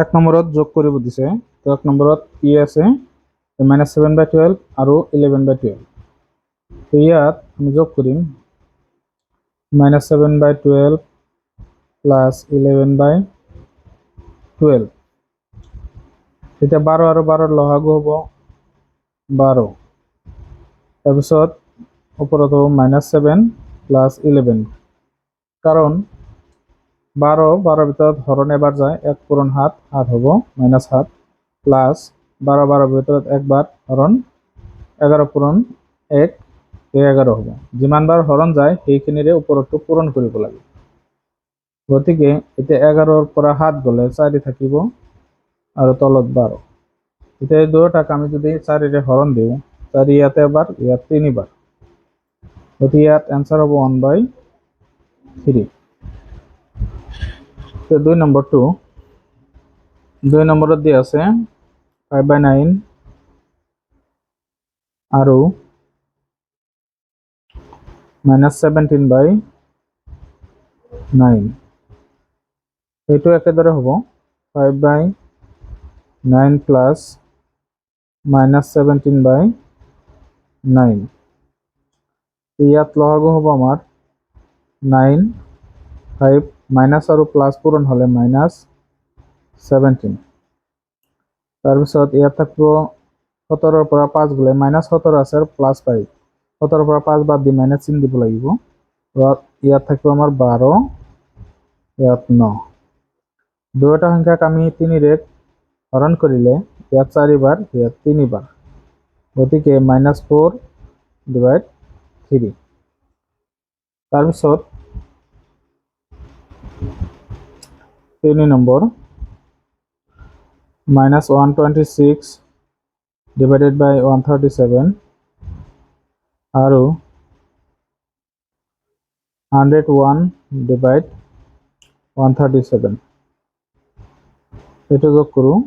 এক নম্বৰত যোগ কৰিব দিছে। তো এক নম্বৰত কি আছে, -7/12 আৰু 11/12। তো ইয়াত আমি যোগ কৰিম -7/12 প্লাছ 11/12। তেতিয়া 12 আৰু 12 লসাগু হ'ব 12। তাৰপিছত ওপৰত হ'ব -7 প্লাছ 11, কাৰণ 12 ভিতৰত হৰণ এবাৰ যায়, 1 পূৰণ 7, 7 হ'ব -7 প্লাছ 12 ভিতৰত একবাৰ হৰণ 11 পূৰণ 1, 11 হ'ব। যিমানবাৰ হৰণ যায় সেইখিনিৰে ওপৰতো পূৰণ কৰিব লাগে। গতিকে এতিয়া 11ৰ পৰা 7 গ'লে 4 থাকিব আৰু তলত 12। এতিয়া এই দুয়োটাক আমি যদি 4ৰে হৰণ দিওঁ, 4 ইয়াতে এবাৰ, ইয়াত 3 বাৰ, গতিকে ইয়াত এনচাৰ হ'ব 1/3। তো 2 নম্বৰত দিয়া আছে 5/9 আৰু -17/9। এইটো একেদৰে হ'ব 5/9 প্লাছ -17/9। ইয়াত লসাগু হ'ব আমাৰ 9, 5 মাইনাছ আৰু প্লাছ পূৰণ হ'লে -17। তাৰপিছত ইয়াত থাকিব 17ৰ পৰা 5 গ'লে -17 আছে আৰু +5, 17ৰ পৰা 5 বাদ দি মাইনাছ চিন দিব লাগিব। ইয়াত থাকিব আমাৰ 12, ইয়াত 9। দুয়োটা সংখ্যাক আমি 3ৰে হৰণ কৰিলে ইয়াত 4 বাৰ, ইয়াত 3 বাৰ, গতিকে -4/3। তাৰপিছত 3 নম্বৰ -126/137 আৰু 101/137। এইটো যোগ কৰোঁ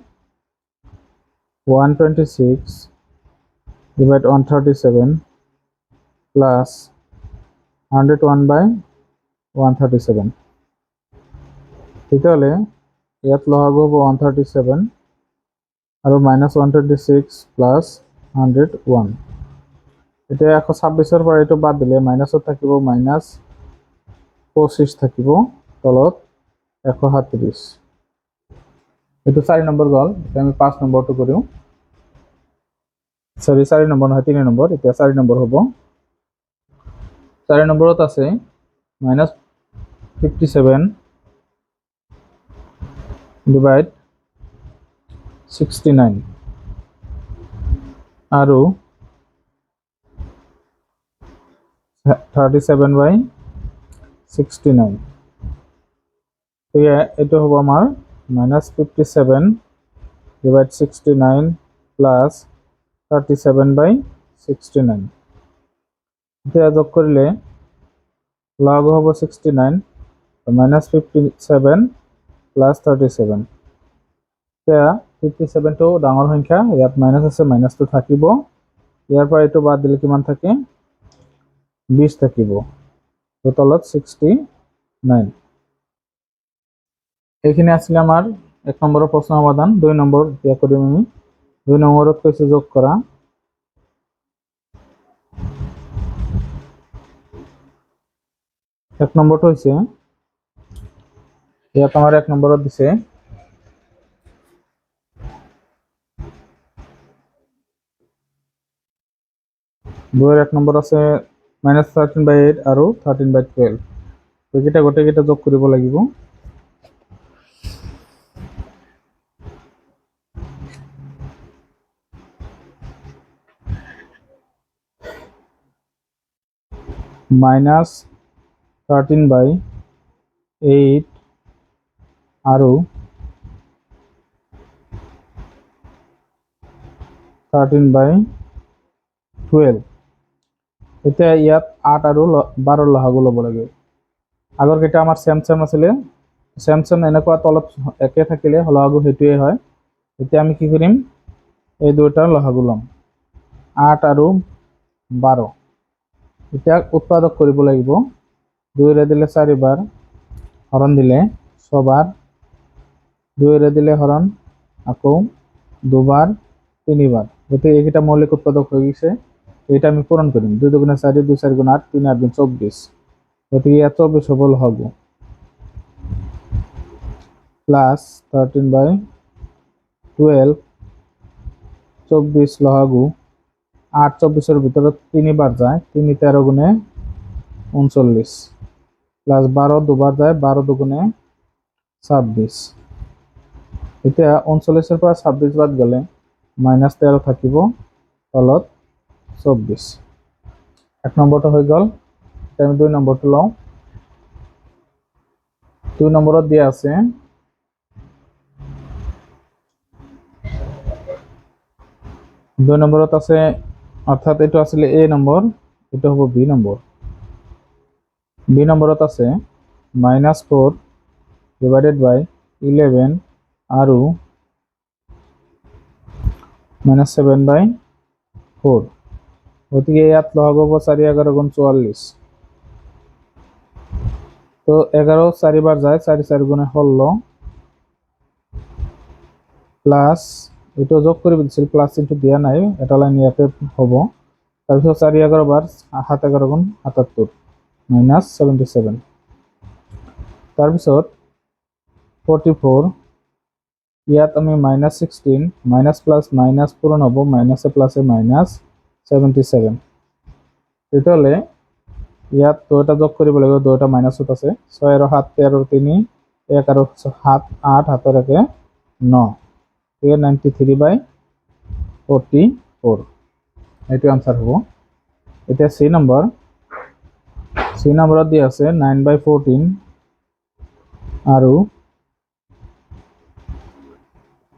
126/137 প্লাছ 101/137। তেতিয়াহ'লে ইয়াত লসাগু হ'ব 137 আৰু -126 প্লাছ 101। এতিয়া 126ৰ পৰা এইটো বাদ দিলে মাইনাছত থাকিব -25 থাকিব, তলত 137। এইটো 4 নম্বৰ গ'ল। এতিয়া আমি 5 নম্বৰটো কৰিম। 4 নম্বৰ নহয়, 3 নম্বৰ। এতিয়া 4 নম্বৰ হ'ব। 4 নম্বৰত আছে -57/69 আৰু 37/69। এইটো হ'ব আমাৰ -57/69 প্লাছ 37/69। এতিয়া যোগ কৰিলে লসাগু হ'ব 69, -57 প্লাছ 37। এতিয়া 57টো ডাঙৰ সংখ্যা, ইয়াত মাইনাছ আছে, মাইনাছটো থাকিব। ইয়াৰ পৰা এইটো বাদ দিলে কিমান থাকে, 20 থাকিব, তলত 69। এইখিনি আছিলে আমাৰ 1 নম্বৰৰ প্ৰশ্ন সমাধান। 2 নম্বৰ এতিয়া কৰিম আমি। 2 নম্বৰত কৈছে যোগ কৰা। এক নম্বৰটো হৈছে, ইয়াত আমাৰ 1 নম্বৰত দিছে দুইৰ 1 নম্বৰ আছে -13/8 আৰু 13/12। এইকেইটা গোটেইকেইটা যোগ কৰিব লাগিব। -13/8 আৰু 13/12। এতিয়া ইয়াত 8 আৰু 12 লসাগু ল'ব লাগে। আগৰ কেইটা আমাৰ চেম আছিলে। চেম এনেকুৱা তলত একে থাকিলে লসাগু সেইটোৱে হয়। এতিয়া আমি কি কৰিম, এই দুটাৰ লসাগু ল'ম, 8 আৰু 12। এতিয়া উৎপাদক কৰিব লাগিব। 2ৰে দিলে 4 বাৰ, হৰণ দিলে 6 বাৰ, 2 দিলে হরণ আকৌ দুবার তিনিবার, গতিকে এইকেইটা মৌলিক উৎপাদক হৈ গৈছে। এটা আমি পূরণ করিম। 2 2 4, 2 4 8, 3 8 24, গতিকে ইয়াত 24 হব লসাগু প্লাস 13/12 24 লসাগু 8 24-এর ভিতরে 3 বার যায়, 3 13 গুণে 39 প্লাস 12 দুবার যায়, 12 দুগুণে 26। এতিয়া 39-এর পৰা 26 বাদ গেলে -13 থাকিব, তলত 24। 1 নম্বৰটো হৈ গ'ল। এতিয়া আমি 2 নম্বৰটো লওঁ। 2 নম্বৰত দিয়া আছে 2 নম্বৰত আছে, অৰ্থাৎ এটা আসলে A নম্বৰ, এটা হবো B নম্বৰ। B নম্বৰত আছে -4 ডিভাইডেড বাই 11 আৰু -7/4, গতিকে ইয়াত লসাগু হ'ব 4 11 গুণ 44। তো 11 4 বার যায়, 4 4 গুণে 16 প্লাস এটা যোগ করে দিচ্ছিল, প্লাস চিহ্ন দিয়া নাই, এটা লাইন ইয়াতে হব। তারপর 4 11 বার 7 11 গুণ 77 -77। তাৰপিছত 44, ইয়াত আমি -16 মাইনাস প্লাস মাইনাস পূৰণ হব, মাইনাসে প্লাসে -77। তেতিয়াহ'লে ইয়াত দুটা যোগ কৰিব লাগিব, দুটা মাইনাছত আছে। 6 আৰু 7 13 3 1 আৰু 7 8 হাতৰ 1 9, 93/44, এইটো আনসাৰ হব। এতিয়া C নম্বৰ, C নম্বৰত দিয়া আছে 9/14 আৰু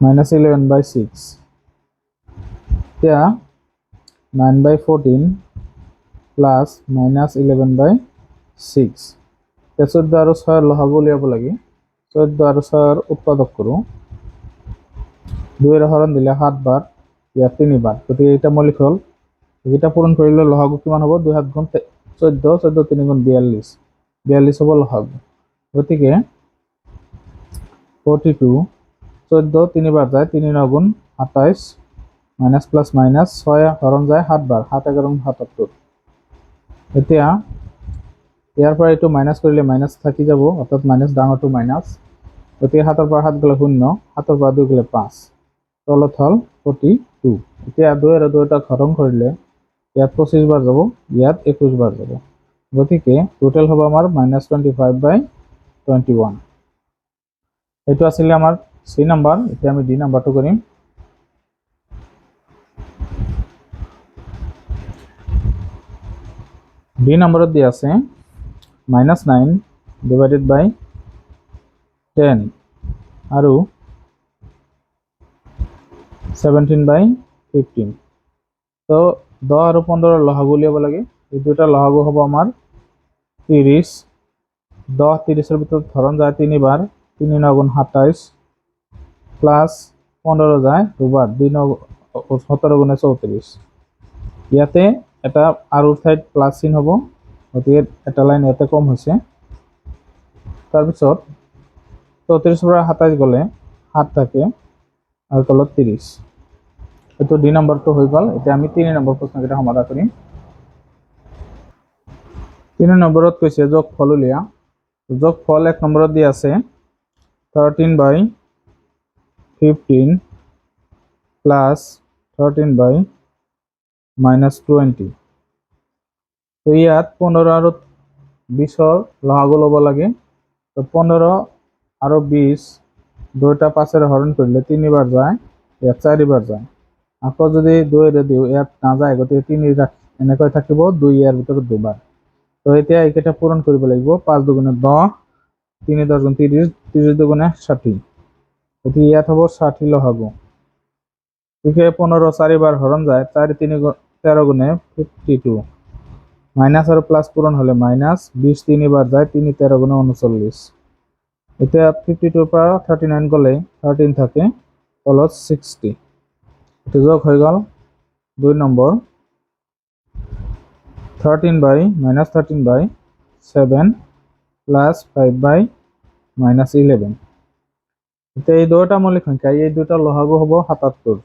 -11/6। এতিয়া 9/14 প্লাস -11/6, 14 আৰু 6 লসাগু উলিয়াব লাগে। 14 আৰু 6 উৎপাদক কৰোঁ। 2 এৰ হৰণ দিলে 7 বাৰ, ইয়াত 3 বাৰ, গতিকে এটা মৌলিক হল। এটা পূৰণ কৰিলে লসাগু কিমান হ'ব? 2 7 গুণ 14, 14 3 গুণ 42, 42 হব লসাগু। গতিকে 42, 14 3 বার যায়, 3 9 গুণ 28, মাইনাস প্লাস মাইনাস 6 হরণ যায় 7 বার, 7 11 গুণ 77। এতিয়া ইয়াৰ পৰা এইটো মাইনাস কৰিলে মাইনাস থাকি যাব, অৰ্থাৎ মাইনাস ডাঙৰটো মাইনাস, গতিকে 7 পৰা 7 গেলে 0, 7 পৰা 2 গেলে 5, তলত হল 42। এতিয়া 2 আৰু 2 হৰণ কৰিলে ইয়াত 25 বার যাব, ইয়াত 21 বার যাব, গতিকে টোটাল হব আমার -25/21। এইটো আসলে আমার C নাম্বার। এতিয়া আমি D নাম্বারটো কৰিম। D নম্বৰত দিয়া আছে -9 ডিভাইডেড বাই 10 আৰু 17/15। তো 10 আৰু 15 লসাগু উলিয়াব লাগে। এই দুটা লসাগু হ'ব আমাৰ 30। 10 30-এৰ ভিতৰত হরণ যায় 3 বার, 3 9 গুণ 27 প্লাস 15 যায় দুবার, 2 9 17 গুণে 34। ইয়াতে এটা আৰু ঠাইত প্লাস চিন হ'ব, গতিকে এটা লাইন ইয়াতে কম হৈছে। তাৰপিছত 34 পৰা 27 গ'লে 7 থাকে আৰু তলত 30। এইটো D নম্বৰটো হৈ গ'ল। এতিয়া আমি 3 নম্বৰ প্ৰশ্নকেইটা সমাধান কৰিম। 3 নম্বৰত কৈছে যোগফল উলিয়া। যোগফল 1 নম্বৰত দিয়া আছে 13/15 প্লাস 13/-20। তো ইয়াত 15 আৰু 20-ৰ লসাগু ল'ব লাগে। তো 15 আৰু 20 দুটা 5-এৰে হৰণ কৰিলে 3 বাৰ যায়, ইয়াত 4 বাৰ যায়। আকৌ যদি 2 এৰে দিওঁ, ইয়াত নাযায়, গতিকে 3 এনেকৈ থাকিব, 2 ইয়াৰ ভিতৰত 2 বাৰ। তো এতিয়া এইকেইটা পূৰণ কৰিব লাগিব। 5 দুগুণে 10, 3 10 গুণ 30, 30 দুগুণে 60, গতিকে ইয়াত হ'ব 60 লসাগু। গতিকে 15 4 বার হরণ যায়, 4 3 13 গুণে 52, মাইনাস আর প্লাস পূরণ হলে মাইনাস, 20 3 বার যায়, 3 13 গুণে 39। এটা 52 পৰা 39 গলে 13 থাকে, তলত 60। এটা যোগ হয়ে গেল 2 নম্বর 13/-13/7 প্লাস 5/-11। এতিয়া এই দুটা মৌলিক সংখ্যা, এই দুটা লসাগু হ'ব 77,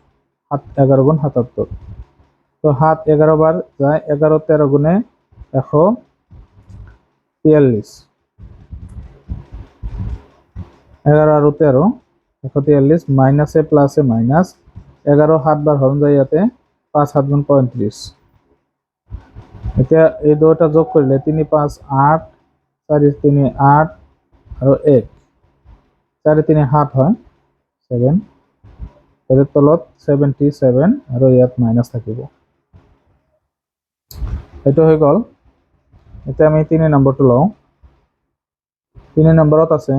7 11 গুণ 77। তো 7 11 বার যায়, 11 13 গুণে 143, 11 আর 13 143, মাইনাসে প্লাসে মাইনাস, 11 7 বার হরণ যায় ইয়াতে, 5 7 গুণ 35। এতিয়া এই দুটা যোগ কৰিলে 3 5 8, 4 3 8 আৰু 1, 4 3 7 হয় 7, এৰ তলত 77 আৰু ইয়াত মাইনাস থাকিব। এইটো হৈ গ'ল। এতিয়া আমি 3 নম্বৰটো লওঁ। 3 নম্বৰত আছে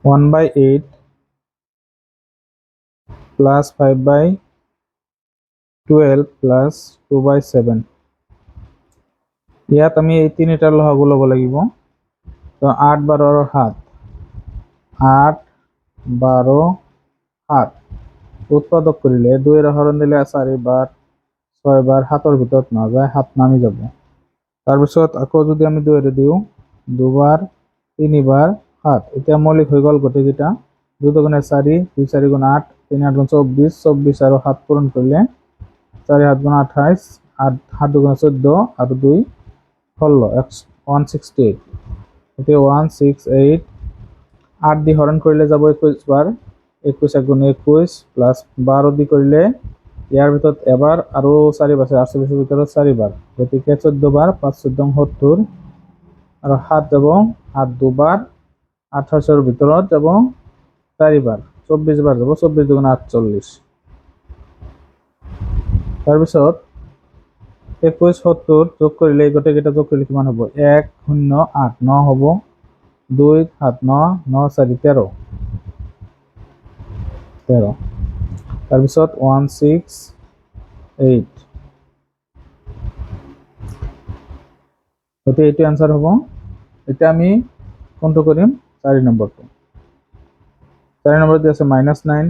1/8 প্লাস 5/12 প্লাস 2/7। ইয়াত আমি এই তিনিটাৰ লসাগু ল'ব লাগিব। তো 8 12 আৰু 7, 8 12 7 উৎপাদক কৰিলে 2 এৰ হৰণ দিলে 4 বাৰ, 6 বাৰ, 7 ভিতৰত নাযায়, 7 নামি যাব। তাৰপিছত আকৌ যদি আমি 2 এৰে দিওঁ, 2 বার, 3 বার, 7, এতিয়া মৌলিক হৈ গ'ল গোটেইকেইটা। 2 দুগুণে 4, 2 4 গুণ 8, 3 8 গুণ 24, 24 আৰু 7 পূৰণ কৰিলে 4 7 গুণ 28, 8 7 দুগুণে 14 আৰু 2 16, 168। এতিয়া 168, 8 দি হৰণ কৰিলে যাব 21 বাৰ, 21 গুণ 21 প্লাস 12 দি কৰিলে ইয়াৰ ভিতৰত এবাৰ আৰু 4 আছে, 48 ভিতৰত 4 বাৰ, গতিকে 14 বাৰ, 5 14 70 আৰু 7 যাব, 7 দুবাৰ, 28 ভিতৰত যাব 4 বাৰ, 24 বাৰ যাব, 24 দুগুণ 48। তাৰপিছত 21 70 যোগ কৰিলে গোটেইকেইটা যোগ কৰিলে কিমান হ'ব? 1 0 8 9 হ'ব, 2 7 9 9 4 13, তাৰপিছত 168, গতিকে এইটো এনসাৰ হ'ব। এতিয়া আমি কোনটো কৰিম? 4 নম্বৰটো। 4 নম্বৰত আছে -9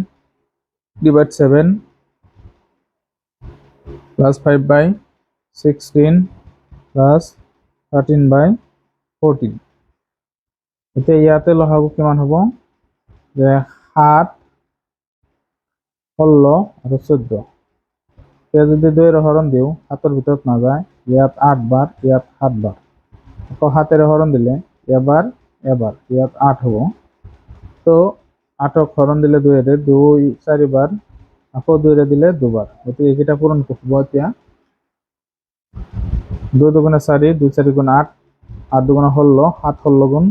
ডিভাইড 7 প্লাস 5/16 প্লাস 13/14। এতিয়া ইয়াতে লসাগু কিমান হ'ব? যে 7 16 আৰু 14। এতিয়া যদি 2 এৰ হৰণ দিওঁ, 7 ভিতৰত নাযায়, ইয়াত 8 বার, ইয়াত 7 বার, আকৌ 7 এর হরণ দিলে এবার, ইয়াত 8 হ'ব। তো 8 হরণ দিলে 2 এরে, 2 4 বার, আকৌ 2 এরে দিলে 2 বার, গতিকে এইকেইটা পূরণ করব। এতিয়া 2 দুগুণে 4, 2 4 গুণ 8, 8 দুগুণে 16, 7 16 গুণ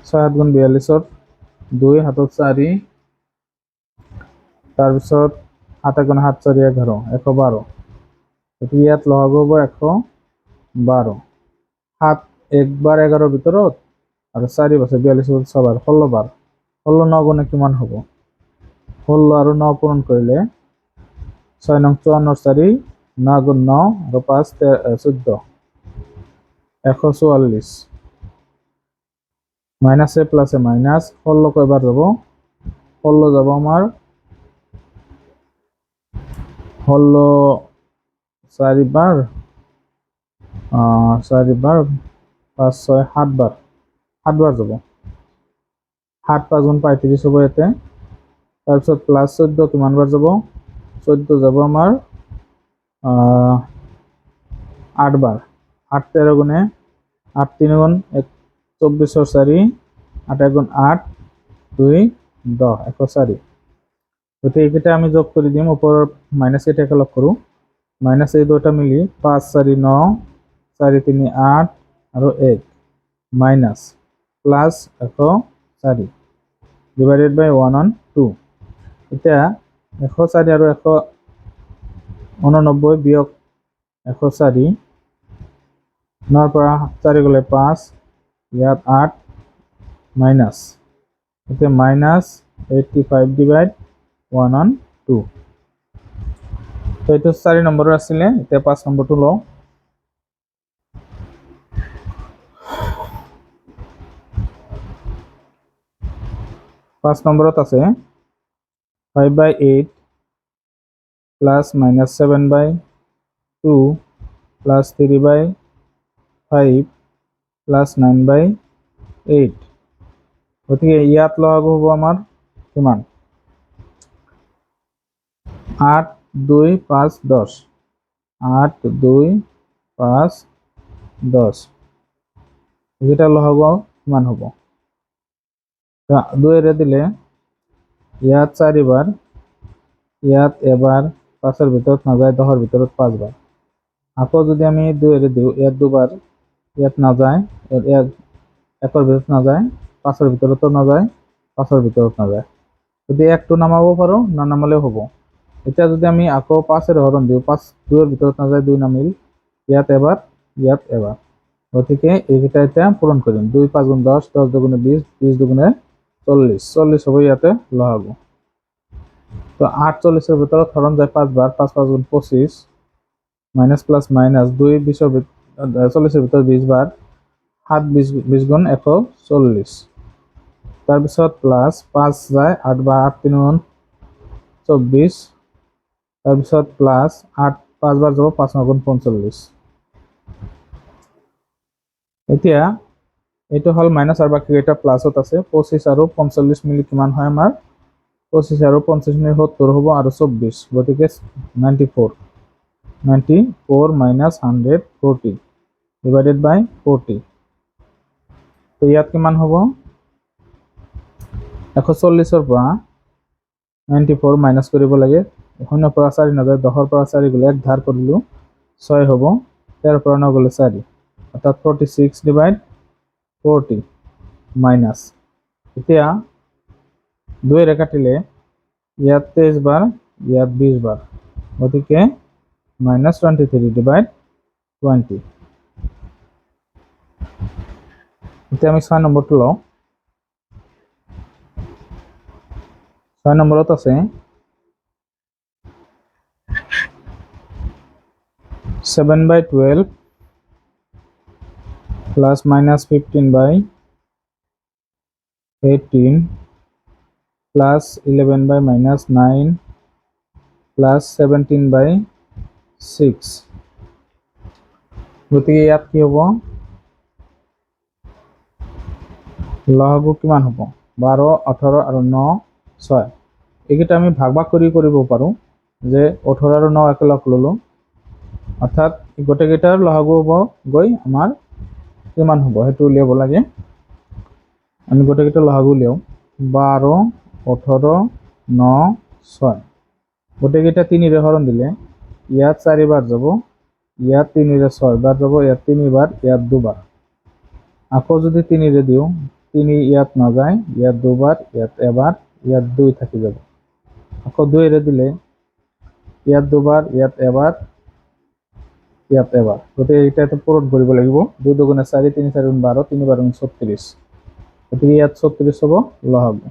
6 7 গুণ 42, 2 হাতত 4, তাৰপিছত 7 গুণ 7 4 11, 112, গতিকে ইয়াত লসাগু হ'ব 112। 7 1 বার 11 ভিতৰত আৰু 4 আছে 42 6 বাৰ, 16 বাৰ, 16 9 গুণে কিমান হ'ব? 16 আৰু 9 পূৰণ কৰিলে 6 নং 54 4, 9 গুণ 9 আৰু 5 14, 144, মাইনাসে প্লাসে মাইনাস, 16 কয়বার যাব? 16 যাব আমার 16 4 বার, 4 বার, 5 6 7 বার, 7 বার যাব। 7 5 গুণ 35 হ'ব ইয়াতে। তাৰপিছত প্লাস 14 কিমান বার যাব? 14 যাব আমার 8 বার, 8 13 গুণে 8 3 গুণ 24 4, 8 1 গুণ 8, 2 10, 104। গতিকে এইকেইটা আমি যোগ কৰি দিম, ওপৰৰ মাইনাস কেইটা একেলগ কৰোঁ। মাইনাস এই দুটা মিলি 5 4 9, 4 3 8 আৰু 1 minus plus 104 divided by 1 on 2। এতিয়া 104 আৰু 189 বিয়োগ 104, 9 পৰা 4 গ'লে 5, ইয়াত 8 মাইনাস, এতিয়া মাইনাস 85 ডিভাইড 1 on 2। তো এইটো 4 নম্বৰৰ আছিলে। এতিয়া 5 নম্বৰটো লওঁ। 5 নম্বৰত আছে 5/8 প্লাস মাইনাস 7/2 প্লাস 3/5 প্লাছ 9/8। গতিকে ইয়াত লসাগু হ'ব আমাৰ কিমান? 8, 2, 5, 10। 8, 2, 5, 10। এইকেইটা লসাগু কিমান হ'ব? 2 দিলে ইয়াত 4 বাৰ, ইয়াত এবাৰ, 5ৰ ভিতৰত নাযায়, 10ৰ ভিতৰত 5 বাৰ। আকৌ যদি আমি 2 দিওঁ, ইয়াত 2 বাৰ, ইয়াত নাযায়, ইয়াত 1ৰ ভিতৰত নাযায়, 5ৰ ভিতৰতো নাযায়, 5ৰ ভিতৰত নাযায়। যদি 1টো নামাব পাৰোঁ, নানামালেও হ'ব। এতিয়া যদি আমি আকৌ 5ৰে হৰণ দিওঁ, 5 2ৰ ভিতৰত নাযায়, 2 নামিল, ইয়াত এবাৰ, ইয়াত এবাৰ। গতিকে এইকেইটা এতিয়া পূৰণ কৰিম। 2 5 গুণ 10, 10 দুগুণে 20, 20 দুগুণে 40, 40 হ'ব ইয়াতে লসাগু। তো 48ৰ ভিতৰত হৰণ যায় 5 বাৰ, 5 5 গুণ 25, মাইনাছ প্লাছ মাইনাছ 2 40ৰ ভিতৰত 20 বাৰ, 7 20 গুণ 140। তাৰপিছত প্লাছ 5 যায় 8 বাৰ, 8 3 গুণ 24। তাৰপিছত প্লাছ 8 5 বাৰ যাব, 5 9 গুণ 45। এতিয়া এইটো হ'ল মাইনাছ আৰু বাকীকেইটা প্লাছত আছে। 25 আৰু 45 মিলি কিমান হয় আমাৰ? 25 আৰু 25 মিলি 70 হ'ব আৰু 24, গতিকে 94। 94 মাইনাছ 140 ডিভাইডেড বাই 40। তো ইয়াত কিমান হ'ব? 140ৰ পৰা 94 মাইনাছ কৰিব লাগে। 0ৰ পৰা 4 নাযায়, 10ৰ পৰা 4 গ'লে 1 ধাৰ কৰিলোঁ 6 হ'ব, 13ৰ পৰা 9 গ'লে 4, অৰ্থাৎ 46 ডিভাইড 40 মাইনাছ। এতিয়া 2ৰে কাটিলে ইয়াত 23 বাৰ, ইয়াত 20 বাৰ, গতিকে মাইনাছ 23 ডিভাইড 20। এতিয়া আমি 6 নম্বৰটো লওঁ। 6 নম্বৰত আছে 7/12 প্লাছ মাইনাছ 15/18 প্লাছ 11/-9 প্লাছ 17/6। গতিকে ইয়াত কি হ'ব? লসাগু কিমান হ'ব? 12, 18 আৰু 9, 6। এইকেইটা আমি ভাগ ভাগ কৰি কৰিব পাৰোঁ, যে 18 আৰু 9 একেলগ ল'লোঁ, অৰ্থাৎ গোটেইকেইটাৰ লসাগু হ'ব গৈ আমাৰ কিমান হ'ব সেইটো উলিয়াব লাগে। আমি গোটেইকেইটা লসাগু উলিয়াওঁ। 12, 18, 9, 6। গোটেইকেইটা 3ৰে হৰণ দিলে ইয়াত 4 বাৰ যাব, ইয়াত 3ৰে 6 বাৰ যাব, ইয়াত 3 বাৰ, ইয়াত 2 বাৰ। আকৌ যদি 3ৰে দিওঁ, 3 ইয়াত নাযায়, ইয়াত 2 বাৰ, ইয়াত এবাৰ, ইয়াত 2 থাকি যাব। আকৌ 2ৰে দিলে ইয়াত 2 বাৰ, ইয়াত এবাৰ, ইয়াত এবাৰ। গতিকে এইটা পূৰণ কৰিব লাগিব। 2 দুগুণে 4, 3 4 গুণ 12, 3 12 গুণ 36। গতিকে ইয়াত 36 হ'ব লসাগু।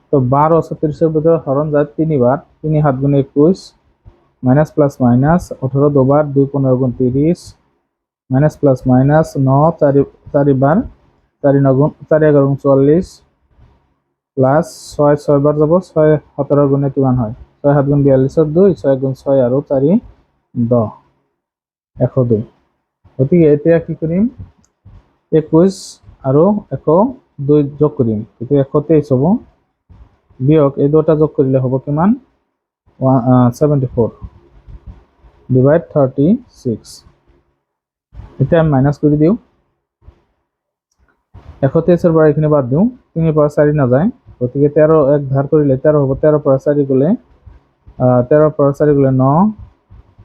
তো 12 36ৰ ভিতৰত হৰণ যায় 3 বাৰ, 3 7 গুণ 21, মাইনাছ প্লাছ মাইনাছ 18 2 বাৰ, 2 15 গুণ 30, মাইনাছ প্লাছ মাইনাছ 9 4 বাৰ, 4 9 গুণ 4 11 গুণ 44, প্লাছ 6 6 বাৰ যাব, 6 17 গুণে কিমান হয়? 6 7 গুণ 42ৰ 2, 6 গুণ 6 আৰু 4 10, 102। গতিকে এতিয়া কি কৰিম? 21 আৰু 102 যোগ কৰিম, গতিকে 123 হ'ব। বিয়োগ এই দুটা যোগ কৰিলে হ'ব কিমান? 74 ডিভাইড 36। এতিয়া আমি মাইনাছ কৰি দিওঁ। 123ৰ পৰা এইখিনি বাদ দিওঁ, 3ৰ পৰা 4 নাযায়, গতিকে 13 1 ধাৰ কৰিলে 13 হ'ব, 13ৰ পৰা 4 গ'লে 13ৰ পৰা 4 গ'লে 9,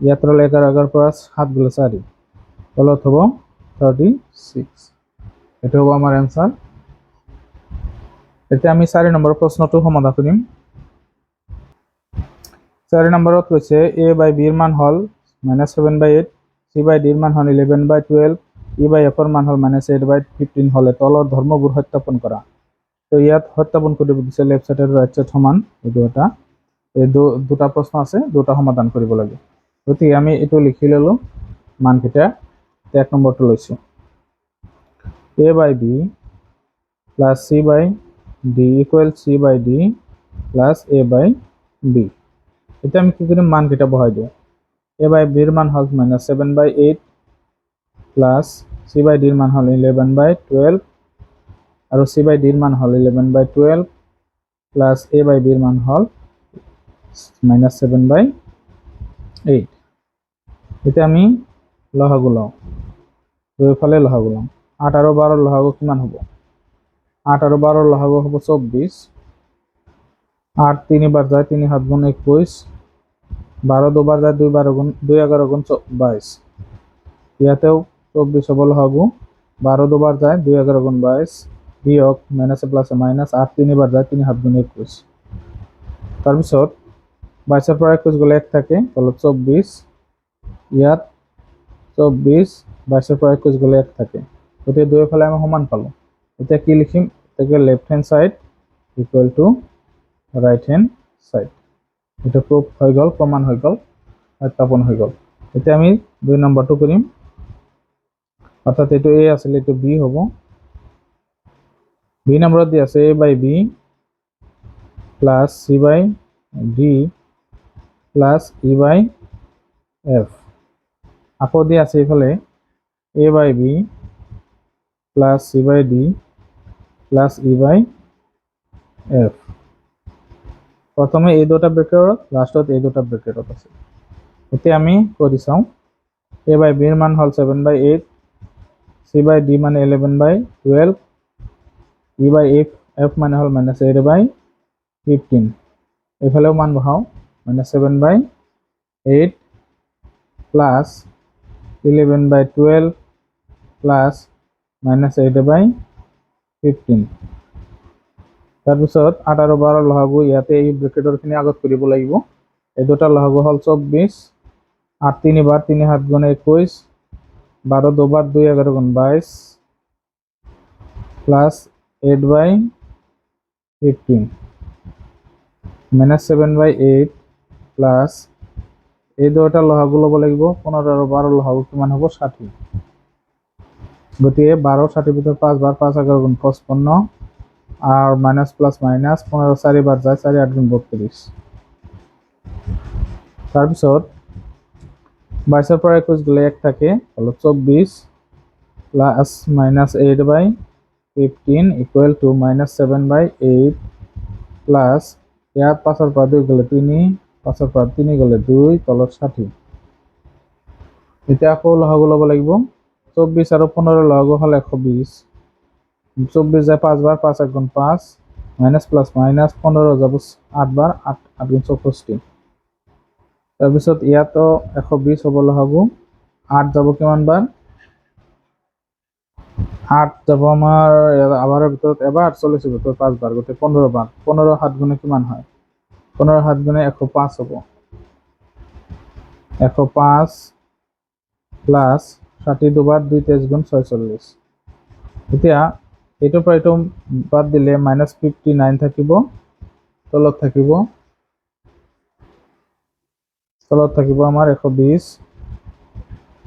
ইয়াত ৰ'লে 11, 11ৰ পৰা 7 গ'লে 4, তলত হ'ব 36। এইটো হ'ব আমাৰ এনসাৰ। এতিয়া আমি 4 নম্বৰ প্ৰশ্নটো সমাধান কৰিম। 4 নম্বৰত কৈছে a/b ৰ মান হ'ল -7/8, c/d ৰ মান হ'ল 11/12, e/f ৰ মান হ'ল -8/15 হ'লে তলৰ ধৰ্মবোৰ সত্যাপন কৰা। তো ইয়াত সত্যাপন কৰিব দিছে লেফ্ট সাইড আৰু ৰাইট সাইড সমান। এই দুটা প্ৰশ্ন আছে, দুটা সমাধান কৰিব লাগে। গতিকে আমি এইটো লিখি ল'লোঁ মানকেইটা। 1 নম্বৰটো লৈছোঁ a/b plus c/d equal c/d plus a/b। এতিয়া আমি কি কৰিম? মানকেইটা বহাই দিওঁ। a/b ৰ মান হ'ল -7/8 প্লাছ c/d মান হল 11/12 আৰু c/d মান হল 11/12 প্লাস a/b মান হল -7/8 এতিয়া আমি লসাগু লওঁ দুইফালে লসাগু লওঁ 8 আৰু 12 লসাগু কিমান হ'ব 8 আৰু 12 লসাগু হ'ব 24 8 3 বাৰ যায় 3 7 গুণ 21 12 দুবাৰ যায় 2 12 গুণ 2 11 গুণ 22 ইয়াতেও 24 হ'ব লসাগু 12 দুবাৰ যায় 2 11 গুণ 22 বিয়োগ মাইনাসে প্লাসে মাইনাস 8 3 বাৰ যায় 3 7 গুণ 21 তাৰপিছত 22 পৰা 21 গ'লে 1 থাকে তলত 24 ইয়াত 24 22 পৰা 21 গ'লে 1 থাকে গতিকে দুয়োফালে আমি সমান পালো এতিয়া কি লিখিম এটাকে left hand side equal to right hand side এটা প্রুফ হয়ে গেল প্রমাণ হয়ে গেল স্থাপন হয়ে গেল এতিয়া আমি 2 নম্বৰটো কৰিম অৰ্থাৎ এটো a আছিল এটো b হ'ব b নম্বৰত দি আছে a/b plus c/d plus e/f আকৌ দি আছে ইফালে a/b plus c/d plus e/f প্রথমে এই দুটা ব্র্যাকেটত লাস্টত এই দুটা ব্র্যাকেটত আছে এতিয়া আমি কৰি চাও a/b এর মান হল 7/8 c/d মানে 11/12 e/f মানে হল -8/15 এফালেও মান বহাও -7/8 প্লাস 11/12 প্লাস -8/15 তাৰপিছত 8 আৰু 12 লসাগু ইয়াতে এই ব্ৰ্যাকেটৰ খিনি আগত কৰিব লাগিব এই দুটা লসাগু হল 24 8 3 বাৰ 3 7 গুণ 21 12 দুবাৰ 2 11 গুণ 22 প্লাস 8/15 -7/8 প্লাস এই দুটা লসাগু লব লাগিব 15 আৰু 12 লসাগু কিমান হ'ব 60 গতিকে 12 60 ভিতর 5 বার 5 11 গুণ 55 আর মাইনাস প্লাস মাইনাস 15 4 বার যায় 4 8 গুণ 32 তাৰপিছত 22 পৰা 21 গলে 1 থাকে হলো 24 plus minus 8/15 equal to -7/8 plus ইয়াত 5 এর পর 2 গলে 3 5 এর পর 3 গলে 2 তলত 60 এটা আকৌ লসাগু লব লাগিব 24 আৰু 15 লসাগু হল 120 24 যায় 5 বার 5 1 গুণ 5 মাইনাস প্লাস মাইনাস 15 যাব 8 বার 8 8 গুণ 64 তাৰপিছত ইয়াতো 120 হ'ব লসাগু 8 যাব কিমান বাৰ 8 যাব আমাৰ আবাৰৰ ভিতৰত এবাৰ 40 ভিতৰত 5 বার গতে 15 বার 15 7 গুণে কিমান হয় 15 7 গুণে 105 হ'ব 105 প্লাস 60 দুবার 2 23 গুণ 46 এতিয়া এটো পৰা এটো বাদ দিলে -59 থাকিব তলত থাকিব আমাৰ 120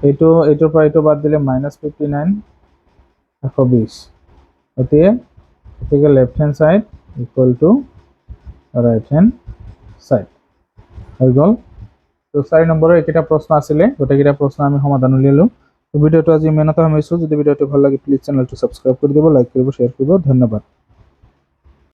এটোৰ পৰা এটো বাদ দিলে -59 120 গতিকে left hand side equal to right hand side হৈ গল তো 4 নম্বৰৰ একটা প্ৰশ্ন আছিল গোটেইটা প্ৰশ্ন আমি সমাধান উলিয়ালো তো ভিডিওটো আজি ইমানতে সামৰিছো যদি ভিডিওটো ভাল লাগে প্লিজ চেনেলটো সাবস্ক্ৰাইব কৰি দিব লাইক কৰিব শেয়াৰ কৰিব ধন্যবাদ